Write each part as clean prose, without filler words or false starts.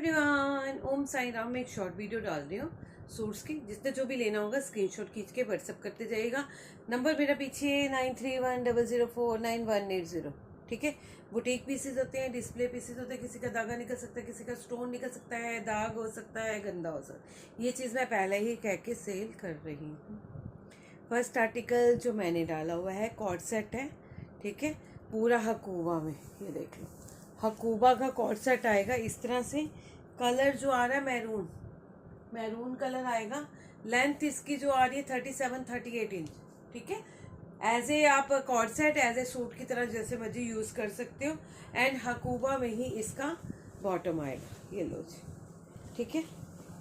Everyone, ओम साई राम में एक short video डाल रही हूँ सूट्स की। जिसने जो भी लेना होगा स्क्रीनशॉट खींच के व्हाट्सअप करते जाइएगा। नंबर मेरा पीछे 9310049180। ठीक है। बुटीक पीसेज होते हैं, डिस्प्ले पीसेज होते हैं। किसी का धागा निकल सकता है, किसी का स्टोन निकल सकता है, दाग हो सकता है, गंदा हो सकता है। ये चीज़ मैं पहले ही कह के सेल कर रही हूँ। फर्स्ट आर्टिकल जो मैंने डाला हुआ है कॉर्ड सेट है। ठीक है, पूरा हकूबा में, ये देख लो हकूबा का कॉर्ड सेट आएगा इस तरह से। कलर जो आ रहा है मैरून, मैरून कलर आएगा। लेंथ इसकी जो आ रही है 37-38 इंच। ठीक है। एज ए आप cord set as a suit की तरह जैसे मर्जी यूज़ कर सकते हो। एंड हकूबा में ही इसका बॉटम आएगा, ये लो जी। ठीक है,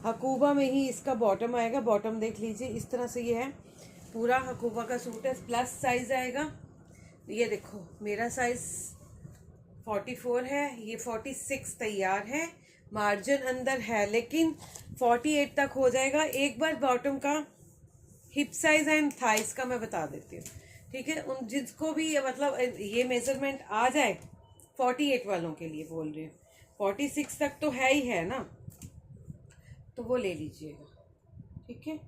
हकूबा में ही इसका बॉटम आएगा। बॉटम देख लीजिए इस तरह से, ये है पूरा हकूबा का सूट है। प्लस साइज आएगा। ये देखो मेरा साइज 44 है, ये 46 तैयार है। मार्जिन अंदर है लेकिन 48 तक हो जाएगा। एक बार बॉटम का हिप साइज एंड थाइस का मैं बता देती हूँ। ठीक है, उन जिसको भी मतलब ये मेजरमेंट आ जाए, 48 वालों के लिए बोल रही हूँ। 46 तक तो है ही है ना, तो वो ले लीजिएगा। ठीक है,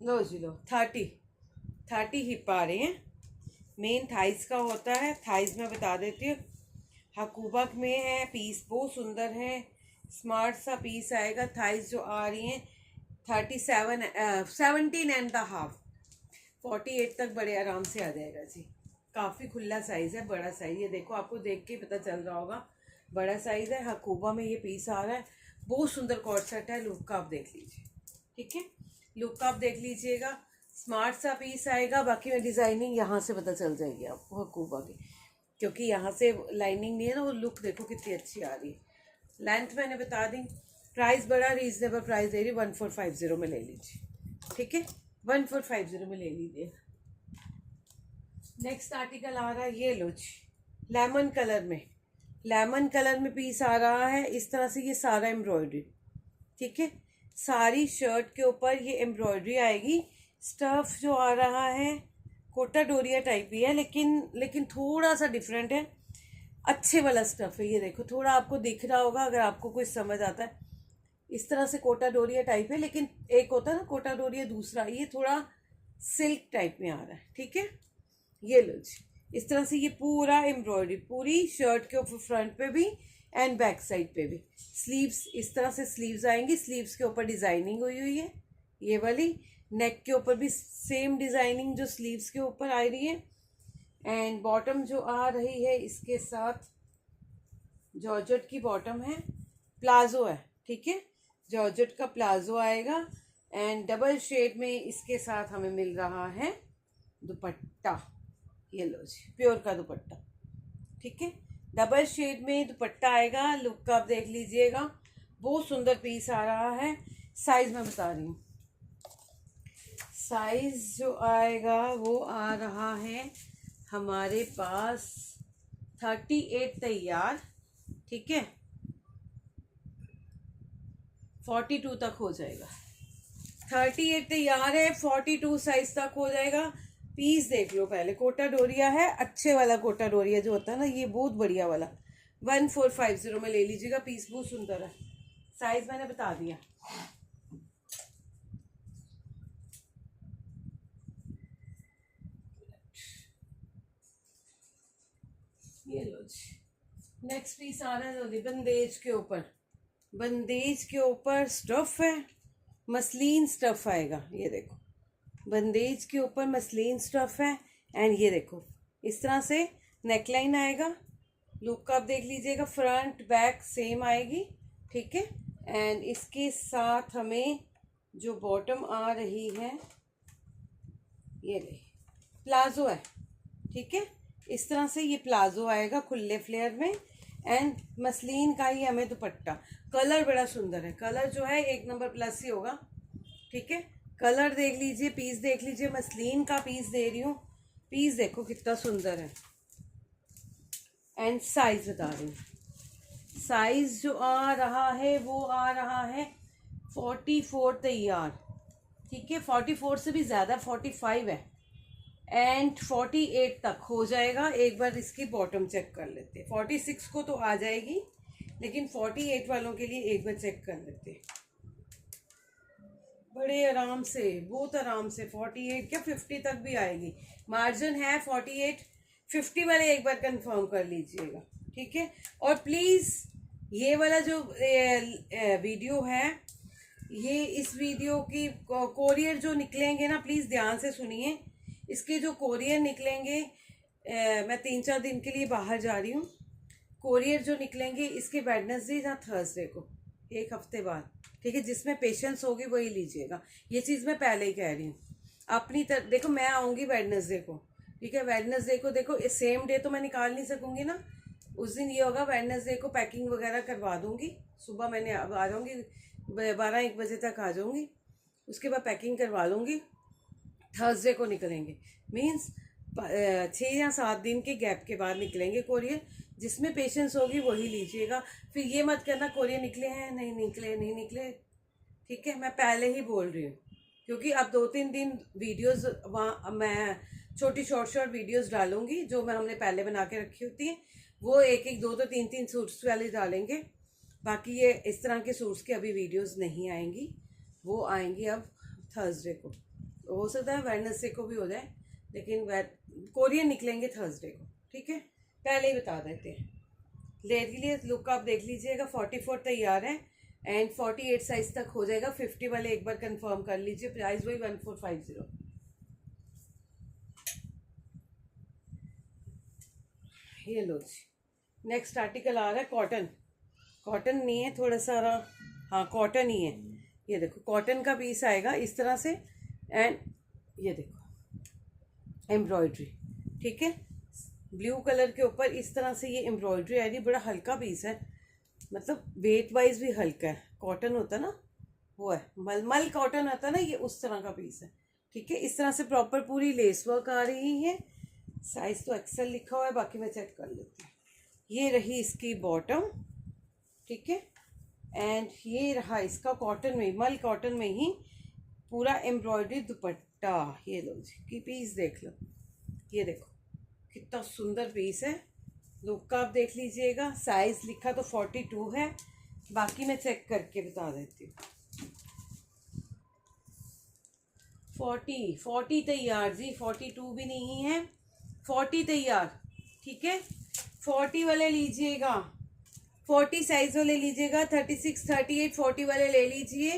लो जी लो। 30 हिप आ रहे हैं। मेन थाइस का होता है। थाइस मैं बता देती हूँ, हकूबा में है पीस, बहुत सुंदर है, स्मार्ट सा पीस आएगा। थाइस जो आ रही हैं 17.5, 48 तक बड़े आराम से आ जाएगा जी। काफ़ी खुला साइज़ है, बड़ा साइज़। ये देखो आपको देख के पता चल रहा होगा, बड़ा साइज़ है। हकूबा में ये पीस आ रहा है, बहुत सुंदर कॉर्ड सेट है। लुक का आप देख लीजिए। ठीक है, लुक का आप देख लीजिएगा, स्मार्ट सा पीस आएगा। बाकी में डिज़ाइनिंग यहाँ से पता चल जाएगी आपको हकूबा की, क्योंकि यहाँ से लाइनिंग नहीं है ना। वो लुक देखो कितनी अच्छी आ रही है। लेंथ मैंने बता दी। प्राइस बड़ा रीजनेबल प्राइस दे रही, 1450 में ले लीजिए। ठीक है, 1450 में ले लीजिए। नेक्स्ट आर्टिकल आ रहा है, ये लो जी, लेमन कलर में। लेमन कलर में पीस आ रहा है इस तरह से। ये सारा एम्ब्रॉयडरी। ठीक है, सारी शर्ट के ऊपर ये एम्ब्रॉयडरी आएगी। स्टफ जो आ रहा है कोटा डोरिया टाइप ही है, लेकिन थोड़ा सा डिफरेंट है। अच्छे वाला स्टफ है। ये देखो थोड़ा आपको दिख रहा होगा, अगर आपको कुछ समझ आता है। इस तरह से कोटा डोरिया टाइप है, लेकिन एक होता है ना कोटा डोरिया, दूसरा ये थोड़ा सिल्क टाइप में आ रहा है। ठीक है, ये लो जी, इस तरह से ये पूरा एम्ब्रॉयडरी पूरी शर्ट के ऊपर, फ्रंट पे भी एंड बैक साइड पे भी। स्लीव्स इस तरह से स्लीव्स आएंगी। स्लीव्स के ऊपर डिजाइनिंग हुई है ये वाली। नेक के ऊपर भी सेम डिजाइनिंग जो स्लीव्स के ऊपर आ रही है। एंड बॉटम जो आ रही है इसके साथ जॉर्जेट की बॉटम है, प्लाजो है। ठीक है, जॉर्जेट का प्लाजो आएगा। एंड डबल शेड में इसके साथ हमें मिल रहा है दुपट्टा। ये लो जी, प्योर का दुपट्टा। ठीक है, डबल शेड में दुपट्टा आएगा। लुक का आप देख लीजिएगा, बहुत सुंदर पीस आ रहा है। साइज मैं बता रही हूँ, साइज जो आएगा वो आ रहा है हमारे पास 38 तैयार। ठीक है, 42 तक हो जाएगा। 38 तैयार है, 42 साइज तक हो जाएगा। पीस देख लो पहले, कोटा डोरिया है, अच्छे वाला कोटा डोरिया जो होता है ना, ये बहुत बढ़िया वाला। 1450 में ले लीजिएगा। पीस बहुत सुंदर है। साइज मैंने बता दिया। ये लो जी, नेक्स्ट पीस आ रहा है बंदेज के ऊपर। बंदेज के ऊपर स्टफ है, मसलिन स्टफ आएगा। ये देखो बंदेज के ऊपर मसलिन स्टफ है। एंड ये देखो इस तरह से नेकलाइन आएगा। लुक आप देख लीजिएगा, फ्रंट बैक सेम आएगी। ठीक है, एंड इसके साथ हमें जो बॉटम आ रही है, ये ले प्लाजो है। ठीक है, इस तरह से ये प्लाजो आएगा खुले फ्लेयर में। एंड मसलिन का ही हमें दुपट्टा। कलर बड़ा सुंदर है, कलर जो है 1 नंबर प्लस ही होगा। ठीक है, कलर देख लीजिए, पीस देख लीजिए। मसलिन का पीस दे रही हूँ, पीस देखो कितना सुंदर है। एंड साइज बता रही हूँ, साइज जो आ रहा है वो आ रहा है 44 तैयार। ठीक है, 44 से भी ज़्यादा 45 है। एंड 48 तक हो जाएगा। एक बार इसकी बॉटम चेक कर लेते हैं। 46 को तो आ जाएगी, लेकिन 48 वालों के लिए एक बार चेक कर लेते हैं बड़े आराम से, बहुत आराम से। 48 क्या 50 तक भी आएगी, मार्जिन है 48। 50 वाले एक बार कंफर्म कर लीजिएगा, ठीक है। और प्लीज़ ये वाला जो वीडियो है, ये इस वीडियो की कोरियर जो निकलेंगे ना, प्लीज़ ध्यान से सुनिए। इसके जो कोरियर निकलेंगे, मैं 3-4 दिन के लिए बाहर जा रही हूँ, कोरियर जो निकलेंगे इसके वेडनेसडे या थर्सडे को, एक हफ्ते बाद, ठीक है। जिसमें पेशेंस होगी वही लीजिएगा, ये चीज़ मैं पहले ही कह रही हूँ। अपनी देखो मैं आऊँगी वेडनेसडे को, ठीक है। वेडनेसडे को देखो, सेम डे तो मैं निकाल नहीं सकूँगी ना, उस दिन ये होगा वेडनेसडे को पैकिंग वगैरह करवा दूँगी। सुबह मैंने अब आ जाऊँगी, 12-1 बजे तक आ जाऊँगी, उसके बाद पैकिंग करवा लूँगी। थर्सडे को निकलेंगे, मीन्स 6 या 7 दिन के गैप के बाद निकलेंगे कोरियर। जिसमें पेशेंस होगी वही लीजिएगा, फिर ये मत करना कोरियर निकले हैं नहीं निकले, नहीं निकले, ठीक है। मैं पहले ही बोल रही हूँ, क्योंकि अब 2-3 दिन वीडियोस वहाँ मैं छोटी शॉर्ट वीडियोस डालूंगी, जो मैं हमने पहले बना के रखी होती हैं, वो 1-1, 2-2, 3-3 सूट्स वाले डालेंगे। बाकी ये इस तरह के सूट्स की अभी वीडियोस नहीं आएंगी, वो आएंगी अब थर्सडे को। हो सकता है वेडनेसडे को भी हो जाए, लेकिन कोरियर निकलेंगे थर्सडे को, ठीक है। पहले ही बता देते हैं। लेयर के लिए लुक आप देख लीजिएगा, 44 तैयार है एंड 48 साइज तक हो जाएगा। 50 वाले एक बार कंफर्म कर लीजिए, प्राइस वही 1450। ये लो जी, नेक्स्ट आर्टिकल आ रहा है कॉटन। कॉटन नहीं है, थोड़ा सारा, हाँ कॉटन ही है। ये देखो कॉटन का पीस आएगा इस तरह से, एंड ये देखो एम्ब्रॉयड्री, ठीक है। ब्लू कलर के ऊपर इस तरह से ये एम्ब्रॉयड्री आ रही है। बड़ा हल्का पीस है, मतलब वेट वाइज भी हल्का है। कॉटन होता है ना, वो है मलमल कॉटन होता है ना, ये उस तरह का पीस है, ठीक है। इस तरह से प्रॉपर पूरी लेस वर्क आ रही है। साइज तो एक्सेल लिखा हुआ है, बाकी मैं चेक कर लेती हूँ। ये रही इसकी बॉटम, ठीक है, एंड ये रहा इसका कॉटन में, मल कॉटन में ही पूरा एम्ब्रॉयडरी दुपट्टा। ये लो जी की पीस देख लो, ये देखो कितना सुंदर पीस है। लुक आप देख लीजिएगा। साइज लिखा तो 42 है, बाकी मैं चेक करके बता देती हूँ। 40 तैयार जी, 42 भी नहीं है, 40 तैयार, ठीक है। 40 वाले लीजिएगा, 40 साइज वाले लीजिएगा। 36, 38, 40 वाले ले लीजिए।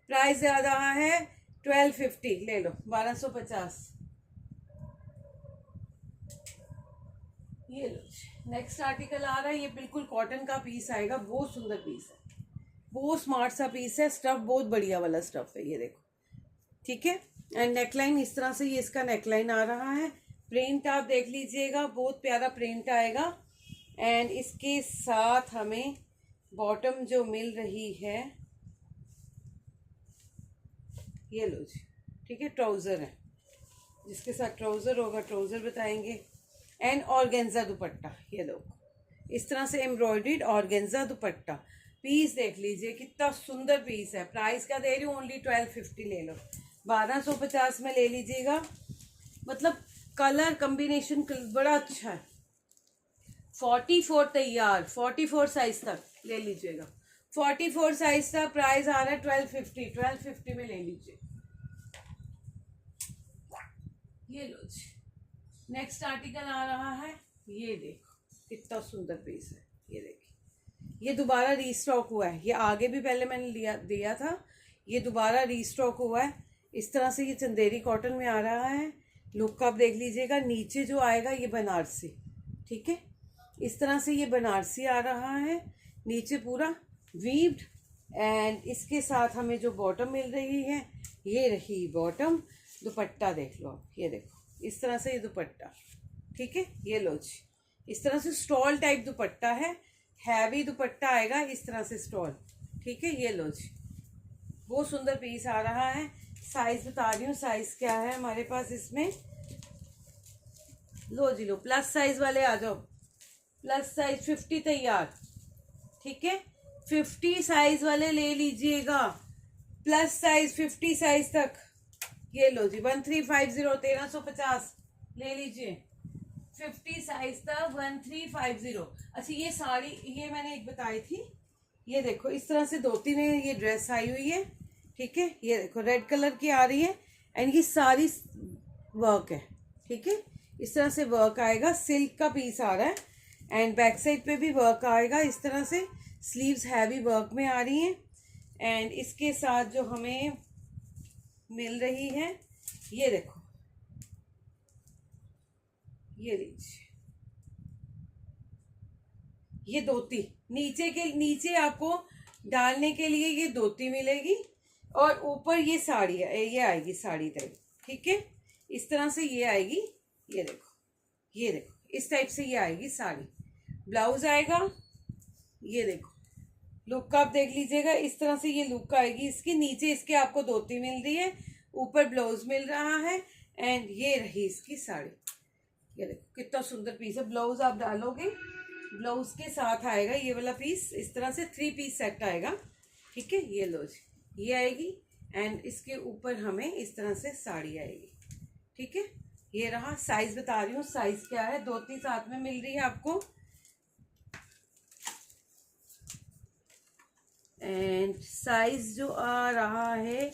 प्राइस ज़्यादा है, 1250 ले लो, 1250। ये लो, नेक्स्ट आर्टिकल आ रहा है। ये बिल्कुल कॉटन का पीस आएगा, बहुत सुंदर पीस है, बहुत स्मार्ट सा पीस है। स्टफ बहुत बढ़िया वाला स्टफ है, ये देखो, ठीक है। एंड नेकलाइन इस तरह से, ये इसका नेकलाइन आ रहा है। प्रिंट आप देख लीजिएगा, बहुत प्यारा प्रिंट आएगा। एंड इसके साथ हमें बॉटम जो मिल रही है, ये लो जी, ठीक है। ट्राउज़र है, जिसके साथ ट्राउज़र होगा ट्राउज़र बताएंगे। एंड ऑर्गेन्जा दुपट्टा, ये लो इस तरह से एम्ब्रॉयडर्ड ऑर्गेन्जा दुपट्टा। पीस देख लीजिए कितना सुंदर पीस है। प्राइस क्या दे रही हूँ, ओनली 1250 ले लो, 1250 में ले लीजिएगा। मतलब कलर कम्बिनेशन बड़ा अच्छा है। 44 तैयार, 44 साइज तक ले लीजिएगा। 44 साइज तक प्राइस आ रहा है 1250 में ले लीजिए। ये लो जी, नेक्स्ट आर्टिकल आ रहा है। ये देखो कितना सुंदर पीस है, ये देखिए। ये दोबारा रीस्टॉक हुआ है, ये आगे भी पहले मैंने दिया था, ये दोबारा रीस्टॉक हुआ है। इस तरह से ये चंदेरी कॉटन में आ रहा है। लुक आप देख लीजिएगा। नीचे जो आएगा ये बनारसी, ठीक है, इस तरह से ये बनारसी आ रहा है, नीचे पूरा वीव्ड। एंड इसके साथ हमें जो बॉटम मिल रही है, ये रही बॉटम। दुपट्टा देख लो आप, ये देखो इस तरह से ये दुपट्टा, ठीक है। ये लो जी, इस तरह से स्टॉल टाइप दुपट्टा है, हैवी दुपट्टा आएगा इस तरह से स्टॉल, ठीक है। ये लो जी, बहुत सुंदर पीस आ रहा है। साइज बता रही हूँ, साइज क्या है हमारे पास इसमें। लो जी लो, प्लस साइज वाले आ जाओ, प्लस साइज 50 तैयार, ठीक है। 50 साइज वाले ले लीजिएगा, प्लस साइज 50 साइज तक। ये लो जी, 1350, 1350 ले लीजिए। 50 साइज था 1350। अच्छा ये साड़ी ये मैंने एक बताई थी, ये देखो इस तरह से धोती में ये ड्रेस आई हुई है, ठीक है। ये देखो रेड कलर की आ रही है एंड ये सारी वर्क है, ठीक है। इस तरह से वर्क आएगा, सिल्क का पीस आ रहा है एंड बैक साइड पे भी वर्क आएगा इस तरह से। स्लीव्स हैवी वर्क में आ रही हैं एंड इसके साथ जो हमें मिल रही है ये देखो, ये लीजिए ये धोती, नीचे आपको डालने के लिए ये धोती मिलेगी और ऊपर ये साड़ी ये आएगी साड़ी टाइप, ठीक है। इस तरह से ये आएगी, ये देखो इस टाइप से ये आएगी साड़ी। ब्लाउज आएगा, ये देखो लुक आप देख लीजिएगा, इस तरह से ये लुक आएगी इसकी। नीचे इसके आपको धोती मिल रही है, ऊपर ब्लाउज मिल रहा है एंड ये रही इसकी साड़ी। ये देखो कितना सुंदर पीस है। ब्लाउज आप डालोगे, ब्लाउज के साथ आएगा ये वाला पीस, इस तरह से 3 पीस सेट आएगा, ठीक है। ये लो जी ये आएगी एंड इसके ऊपर हमें इस तरह से साड़ी आएगी, ठीक है। ये रहा, साइज बता रही हूँ साइज क्या है। धोती साथ में मिल रही है आपको एंड साइज जो आ रहा है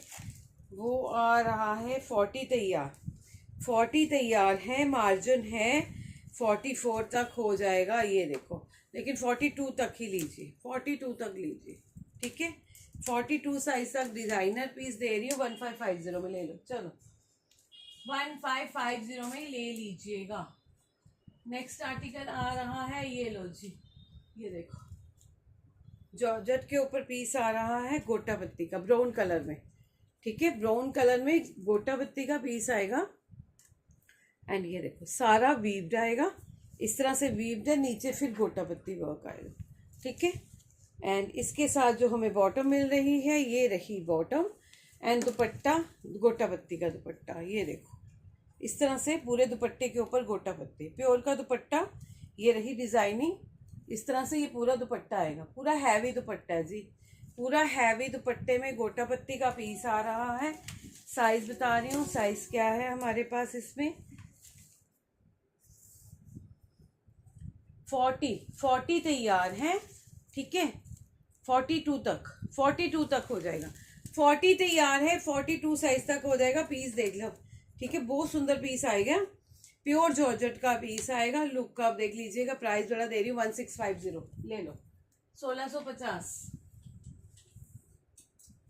वो आ रहा है 40 तैयार, 40 तैयार है। मार्जिन है 44 तक हो जाएगा, ये देखो, लेकिन 42 तक ही लीजिए, 42 तक लीजिए, ठीक है। 42 साइज तक डिजाइनर पीस दे रही हूँ 1550 में, ले लो चलो 1550 में ले लीजिएगा। नेक्स्ट आर्टिकल आ रहा है, ये लो जी, ये देखो जॉर्जेट के ऊपर पीस आ रहा है गोटा पत्ती का, ब्राउन कलर में, ठीक है। ब्राउन कलर में गोटा पत्ती का पीस आएगा एंड ये देखो सारा वीव्ड आएगा, इस तरह से वीव्ड है, नीचे फिर गोटा पत्ती वर्क आएगा, ठीक है। एंड इसके साथ जो हमें बॉटम मिल रही है ये रही बॉटम एंड दुपट्टा गोटा पत्ती का दुपट्टा, ये देखो इस तरह से पूरे दुपट्टे के ऊपर गोटा पत्ती प्योर का दुपट्टा। ये रही डिजाइनिंग, इस तरह से ये पूरा दुपट्टा आएगा, पूरा हैवी दुपट्टा है जी, पूरा हैवी दुपट्टे में गोटा पत्ती का पीस आ रहा है। साइज बता रही हूँ, साइज क्या है हमारे पास इसमें 40 तैयार है, ठीक है। 42 तक हो जाएगा, 40 तैयार है, 42 साइज तक हो जाएगा। पीस देख लो, ठीक है, बहुत सुंदर पीस आएगा, प्योर जॉर्जेट का पीस आएगा। लुक आप देख लीजिएगा। प्राइस बड़ा दे रही हूँ 1650, ले लो 1650।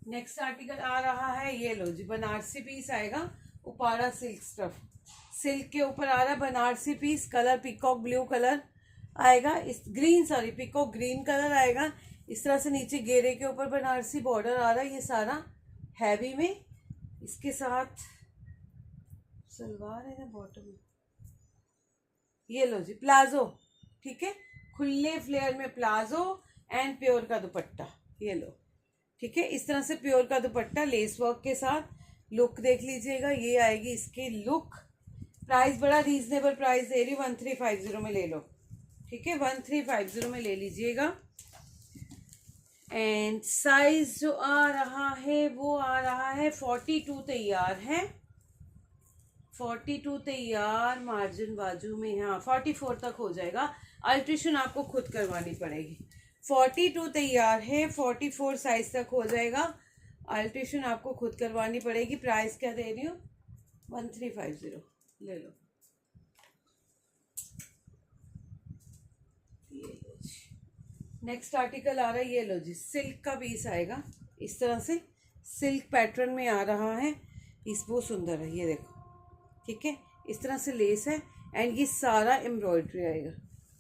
नेक्स्ट आर्टिकल आ रहा है, ये लो जी बनारसी पीस आएगा, उपाड़ा सिल्क स्टफ, सिल्क के ऊपर आ रहा है Banarasi piece. Colour peacock blue colour आएगा, इस पीकॉक ग्रीन कलर आएगा। इस तरह से नीचे घेरे के ऊपर बनारसी बॉर्डर आ रहा है, ये सारा हैवी में। इसके साथ सलवार है ना बॉटम में, ये लो जी प्लाजो, ठीक है, खुले फ्लेयर में प्लाजो एंड प्योर का दुपट्टा, ये लो, ठीक है। इस तरह से प्योर का दुपट्टा लेस वर्क के साथ। लुक देख लीजिएगा, ये आएगी इसकी लुक। प्राइस बड़ा रीजनेबल प्राइस दे रही हूँ 1350 में, ले लो, ठीक है, 1350 में ले लीजिएगा। एंड साइज जो आ रहा है वो आ रहा है 42 तैयार है, 42 तैयार, मार्जिन बाजू में, हाँ 44 तक हो जाएगा। अल्ट्रेशन आपको खुद करवानी पड़ेगी। 42 तैयार है, 44 साइज तक हो जाएगा, अल्ट्रेशन आपको खुद करवानी पड़ेगी। प्राइस क्या दे रही हूँ 1350, ले लो। नेक्स्ट आर्टिकल आ रहा है, ये लो जी सिल्क का पीस आएगा, इस तरह से सिल्क पैटर्न में आ रहा है, पीस बहुत सुंदर है, ये देखो, ठीक है। इस तरह से लेस है एंड ये सारा एम्ब्रॉयडरी आएगा,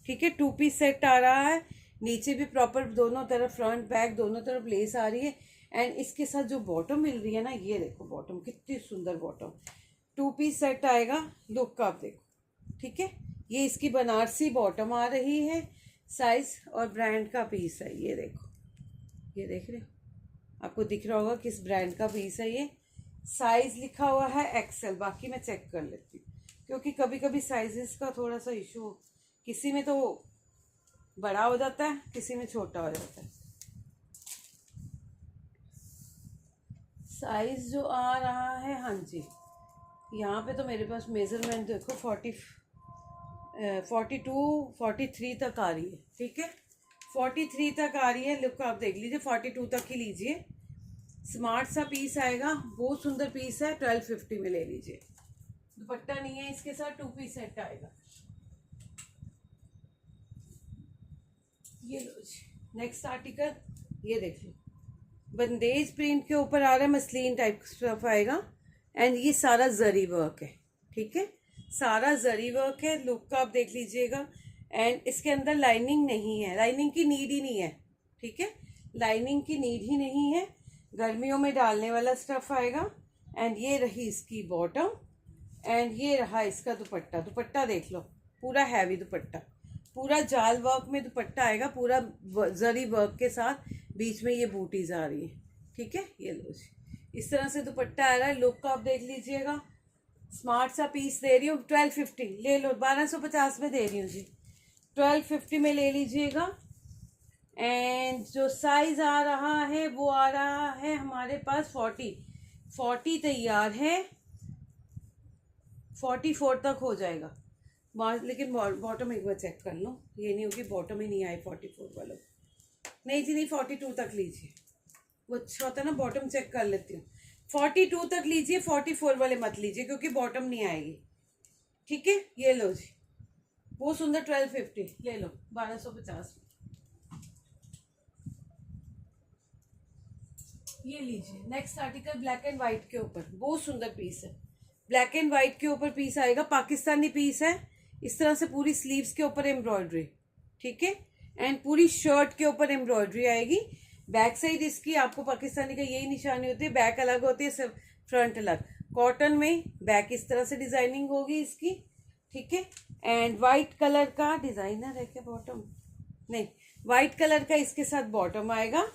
ठीक है। 2 पीस सेट आ रहा है, नीचे भी प्रॉपर दोनों तरफ फ्रंट बैक दोनों तरफ लेस आ रही है एंड इसके साथ जो बॉटम मिल रही है ना, ये देखो बॉटम कितनी सुंदर बॉटम। 2 पीस सेट आएगा, लुक आप देखो, ठीक है। ये इसकी बनारसी बॉटम आ रही है, साइज और ब्रांड का पीस है, ये देखो, ये देख रहे हो, आपको दिख रहा होगा किस ब्रांड का पीस है ये। साइज लिखा हुआ है एक्सेल, बाकी मैं चेक कर लेती हूँ क्योंकि कभी कभी साइजेस का थोड़ा सा इशू, किसी में तो बड़ा हो जाता है किसी में छोटा हो जाता है। साइज जो आ रहा है, हाँ जी, यहाँ पे तो मेरे पास मेजरमेंट देखो 40 42 43 तक आ रही है, ठीक है, 43 तक आ रही है। लुक आप देख लीजिए, 42 तक ही लीजिए। स्मार्ट सा पीस आएगा, बहुत सुंदर पीस है, 1250 में ले लीजिए। दुपट्टा नहीं है इसके साथ, 2 पीस सेट आएगा। ये लो जी, नेक्स्ट आर्टिकल ये देख लो, बंदेज प्रिंट के ऊपर आ रहा है, मसलिन टाइप स्टफ आएगा। एंड ये सारा जरी वर्क है, ठीक है, सारा जरी वर्क है। लुक का आप देख लीजिएगा। एंड इसके अंदर लाइनिंग नहीं है, लाइनिंग की नीड ही नहीं है, ठीक है, लाइनिंग की नीड ही नहीं है। गर्मियों में डालने वाला स्टफ आएगा। एंड ये रही इसकी बॉटम, एंड ये रहा इसका दुपट्टा। दुपट्टा देख लो, पूरा हैवी दुपट्टा, पूरा जाल वर्क में दुपट्टा आएगा, पूरा जरी वर्क के साथ, बीच में ये बूटीज आ रही है, ठीक है। ये लो जी, इस तरह से दुपट्टा आ रहा है। लुक का आप देख लीजिएगा। स्मार्ट सा पीस दे रही हूँ, 1250 ले लो, 1250 में दे रही हूँ जी, 1250 में ले लीजिएगा। एंड जो साइज आ रहा है वो आ रहा है हमारे पास 40 तैयार है, 44 तक हो जाएगा। लेकिन बॉटम एक बार चेक कर लो, ये नहीं होगी बॉटम ही नहीं आए 44 वालों। नहीं जी नहीं, 42 तक लीजिए, वो अच्छा होता है ना, बॉटम चेक कर लेती हूँ। 42 तक लीजिए, 44 वाले मत लीजिए क्योंकि बॉटम नहीं आएगी, ठीक है। ये लो जी, बहुत सुंदर, 1250 ले लो, 1250 में ये लीजिए। Next article black and white के ऊपर, बहुत सुंदर पीस है, ब्लैक एंड वाइट के ऊपर पीस आएगा, पाकिस्तानी पीस है। इस तरह से पूरी स्लीव्स के ऊपर एम्ब्रॉयडरी, ठीक है, एंड पूरी शर्ट के ऊपर एम्ब्रॉयडरी आएगी। बैक साइड इसकी आपको पाकिस्तानी का यही निशानी होती है, बैक अलग होती है, सब फ्रंट अलग। कॉटन में बैक इस तरह से डिजाइनिंग होगी इसकी, ठीक है। एंड वाइट कलर का डिजाइनर है क्या बॉटम, नहीं, वाइट कलर का इसके साथ बॉटम आएगा।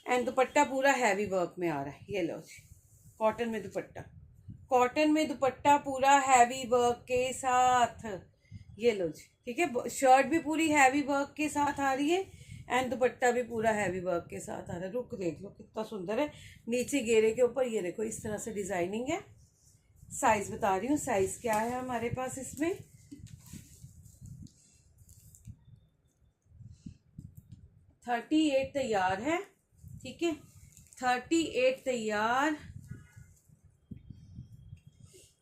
एंड दुपट्टा पूरा हैवी वर्क में आ रहा है। ये लो जी, कॉटन में दुपट्टा, कॉटन में दुपट्टा पूरा हैवी वर्क के साथ, ये लो जी, ठीक है। शर्ट भी पूरी हैवी वर्क के साथ आ रही है, एंड दुपट्टा भी पूरा हैवी वर्क के साथ आ रहा है। रुक देख लो कितना सुंदर है, नीचे घेरे के ऊपर ये देखो इस तरह से डिजाइनिंग है। साइज बता रही हूँ, साइज क्या है हमारे पास इसमें, 38 तैयार है, ठीक है, 38 तैयार।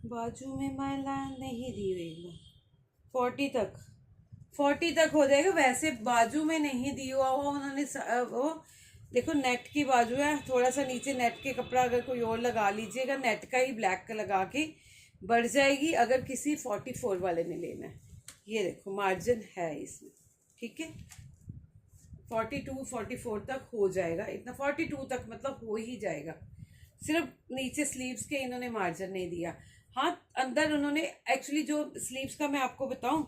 बाजू में मैला नहीं दी हुई, 40 तक हो जाएगा। वैसे बाजू में नहीं दी हुआ उन्होंने, वो देखो नेट की बाजू है, थोड़ा सा नीचे नेट के कपड़ा अगर कोई और लगा लीजिएगा, नेट का ही ब्लैक का लगा के बढ़ जाएगी अगर किसी 44 वाले ने लेना है। ये देखो मार्जिन है इसमें, ठीक है, 42 44 तक हो जाएगा, इतना 42 तक मतलब हो ही जाएगा। सिर्फ नीचे स्लीव्स के इन्होंने मार्जिन नहीं दिया। हाँ, अंदर उन्होंने एक्चुअली जो स्लीव्स का मैं आपको बताऊं,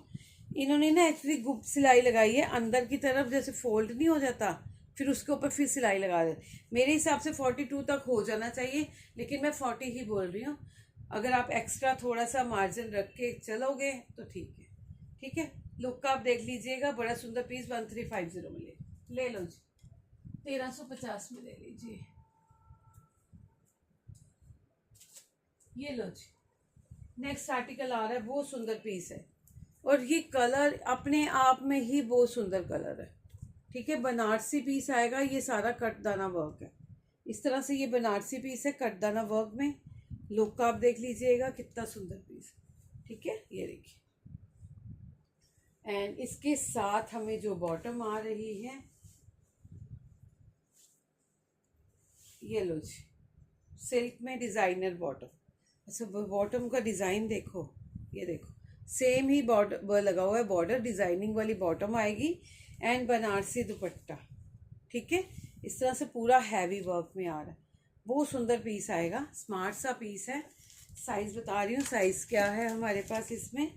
इन्होंने ना एक्चुअली गुप सिलाई लगाई है अंदर की तरफ, जैसे फोल्ड नहीं हो जाता फिर उसके ऊपर फिर सिलाई लगा दे। मेरे हिसाब से 42 तक हो जाना चाहिए, लेकिन मैं 40 ही बोल रही हूँ। अगर आप एक्स्ट्रा थोड़ा सा मार्जिन रख के चलोगे तो ठीक है, ठीक है। लुक का आप देख लीजिएगा, बड़ा सुंदर पीस 1350 में ले लो जी, 1350 में ले लीजिए। ये लो जी, नेक्स्ट आर्टिकल आ रहा है, बहुत सुंदर पीस है, और ये कलर अपने आप में ही बहुत सुंदर कलर है, ठीक है। बनारसी पीस आएगा, ये सारा कटदाना वर्क है, इस तरह से ये बनारसी पीस है कटदाना वर्क में। लुक आप देख लीजिएगा कितना सुंदर पीस, ठीक है। ये देखिए, एंड इसके साथ हमें जो बॉटम आ रही है, ये लो जी, सिल्क में डिजाइनर बॉटम। अच्छा, बॉटम का डिजाइन देखो, ये देखो सेम ही बॉर्डर लगा हुआ है, बॉर्डर डिजाइनिंग वाली बॉटम आएगी, एंड बनारसी दुपट्टा, ठीक है। इस तरह से पूरा हैवी वर्क में आ रहा है, बहुत सुंदर पीस आएगा, स्मार्ट सा पीस है। साइज बता रही हूँ, साइज क्या है हमारे पास इसमें,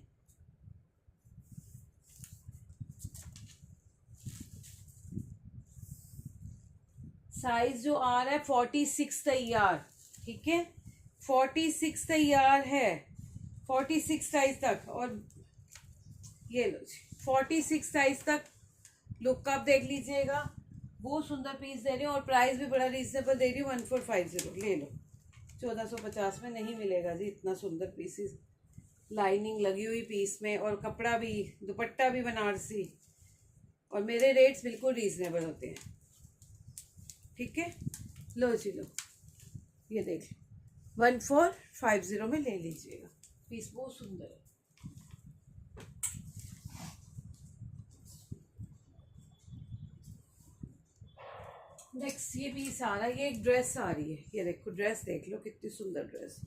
साइज जो आ रहा है 46 तैयार, ठीक है, 46 तैयार है, 46 साइज तक। और ये लो जी, 46 साइज तक। लुक आप देख लीजिएगा, बहुत सुंदर पीस दे रही हूँ, और प्राइस भी बड़ा रीजनेबल दे रही हूँ, 1450 ले लो। 1450 में नहीं मिलेगा जी इतना सुंदर पीसेस, लाइनिंग लगी हुई पीस में, और कपड़ा भी, दुपट्टा भी बनारसी, और मेरे रेट्स बिल्कुल रीजनेबल होते हैं। ठीक है, लो जी लो, ये देख लो 1450 में ले लीजिएगा। पीस बहुत सुंदर है। नेक्स्ट ये पीस आ रहा है, ये एक ड्रेस आ रही है, ये देखो ड्रेस देख लो कितनी सुंदर ड्रेस।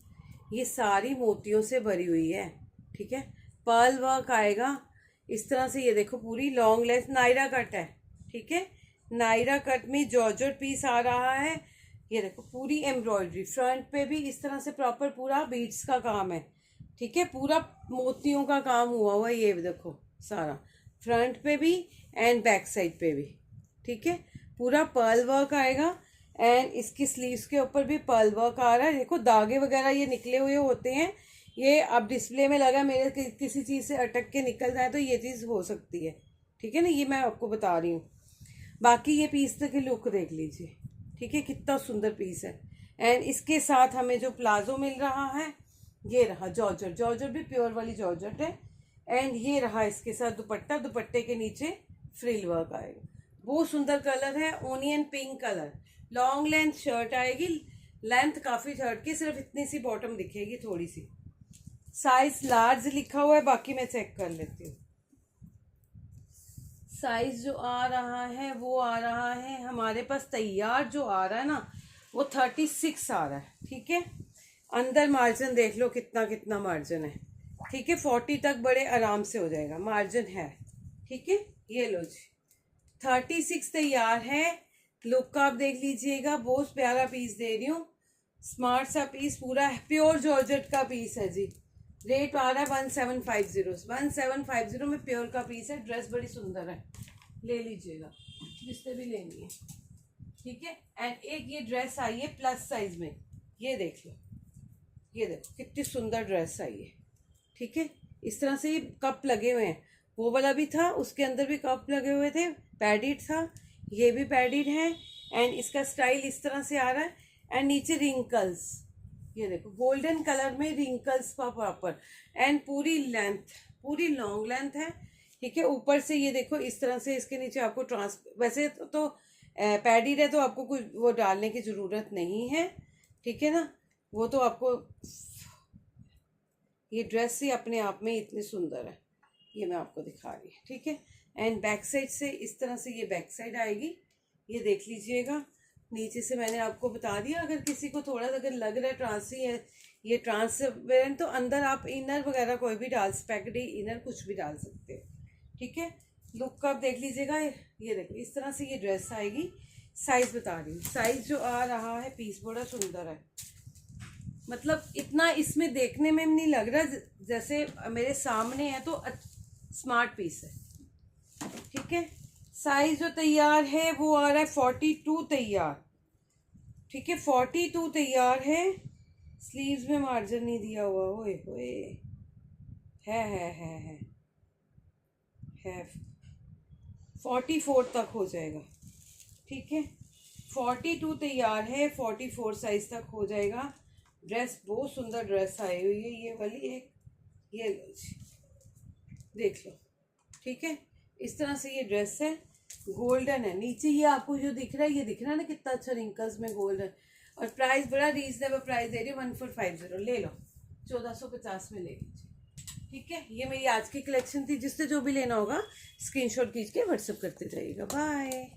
ये सारी मोतियों से भरी हुई है। ठीक है, पर्ल वर्क आएगा इस तरह से, ये देखो पूरी लॉन्ग लेंथ नायरा कट है। ठीक है, नायरा कट में जॉर्जेट पीस आ रहा है। ये देखो पूरी एम्ब्रॉयडरी, फ्रंट पे भी इस तरह से प्रॉपर पूरा बीड्स का काम है। ठीक है, पूरा मोतियों का काम हुआ है, ये देखो सारा फ्रंट पे भी एंड बैक साइड पे भी। ठीक है, पूरा पर्ल वर्क आएगा, एंड इसकी स्लीव्स के ऊपर भी पर्ल वर्क आ रहा है। देखो दागे वगैरह ये निकले हुए होते हैं, ये अब डिस्प्ले में लगा, मेरे किसी चीज़ से अटक के निकल जाए तो ये चीज़ हो सकती है। ठीक है ना, ये मैं आपको बता रही हूँ। बाकी ये पीस की लुक देख लीजिए। ठीक है, कितना सुंदर पीस है। एंड इसके साथ हमें जो प्लाजो मिल रहा है, ये रहा जॉर्जेट, जॉर्जेट भी प्योर वाली जॉर्जेट है। एंड ये रहा इसके साथ दुपट्टा, दुपट्टे के नीचे फ्रिल वर्क आएगा। बहुत सुंदर कलर है, onion pink colour. Long length shirt आएगी, लेंथ काफ़ी शर्ट की, सिर्फ इतनी सी बॉटम दिखेगी थोड़ी सी। साइज लार्ज लिखा हुआ है, बाकी मैं चेक कर लेती हूँ। साइज जो आ रहा है वो आ रहा है हमारे पास तैयार, जो आ रहा है ना वो 36 आ रहा है। ठीक है, अंदर मार्जिन देख लो कितना कितना मार्जिन है। ठीक है, 40 तक बड़े आराम से हो जाएगा, मार्जिन है। ठीक है, ये लो जी 36 तैयार है। लुक आप देख लीजिएगा, बहुत प्यारा पीस दे रही हूँ, स्मार्ट सा पीस, पूरा प्योर जॉर्जेट का पीस है जी। रेट आ रहा है 1750 में प्योर का पीस है। ड्रेस बड़ी सुंदर है, ले लीजिएगा जिससे भी लेनी है। ठीक है, एंड एक ये ड्रेस आई है प्लस साइज में, ये देख लो, ये देखो कितनी सुंदर ड्रेस आई है। ठीक है, इस तरह से ये कप लगे हुए हैं, वो वाला भी था उसके अंदर भी कप लगे हुए थे, पैडिड था, ये भी पैडिड है। एंड इसका स्टाइल इस तरह से आ रहा है, एंड नीचे रिंकल्स, ये देखो गोल्डन कलर में रिंकल्स का प्रॉपर, एंड पूरी लेंथ, पूरी लॉन्ग लेंथ है। ठीक है, ऊपर से ये देखो इस तरह से इसके नीचे आपको वैसे तो पैडिड है तो आपको कुछ वो डालने की ज़रूरत नहीं है। ठीक है ना, वो तो आपको, ये ड्रेस ही अपने आप में इतनी सुंदर है, ये मैं आपको दिखा रही हूँ। ठीक है, एंड बैक साइड से इस तरह से ये बैक साइड आएगी, ये देख लीजिएगा। नीचे से मैंने आपको बता दिया, अगर किसी को थोड़ा अगर लग रहा है ट्रांसी है, ये ट्रांसपेरेंट, तो अंदर आप इनर वगैरह कोई भी डाल, स्पेगडी इनर कुछ भी डाल सकते हो। ठीक है, लुक आप देख लीजिएगा, ये देखो इस तरह से ये ड्रेस आएगी। साइज बता रही हूँ, साइज जो आ रहा है, पीस बड़ा सुंदर है, मतलब इतना इसमें देखने में नहीं लग रहा जैसे मेरे सामने है, तो स्मार्ट पीस है। ठीक है, साइज जो तैयार है वो आ रहा है 42 तैयार। ठीक है, 42 तैयार है। स्लीव्स में मार्जिन नहीं दिया हुआ, ओए होए, है 44 तक हो जाएगा। ठीक है, 42 तैयार है, 44 साइज तक हो जाएगा। ड्रेस बहुत सुंदर ड्रेस आई हुई है, ये वाली एक, ये लो जी देख लो। ठीक है, इस तरह से ये ड्रेस है, गोल्डन है। नीचे ये आपको जो दिख रहा है, ये दिख रहा है ना कितना अच्छा रिंकल्स में गोल्डन, और प्राइस बड़ा रीजनेबल प्राइस दे रही हूँ, 1450, ले लो 1450 में ले लीजिए। ठीक है, ये मेरी आज की कलेक्शन थी, जिससे जो भी लेना होगा स्क्रीनशॉट खींच के व्हाट्सएप करते जाइएगा। बाय।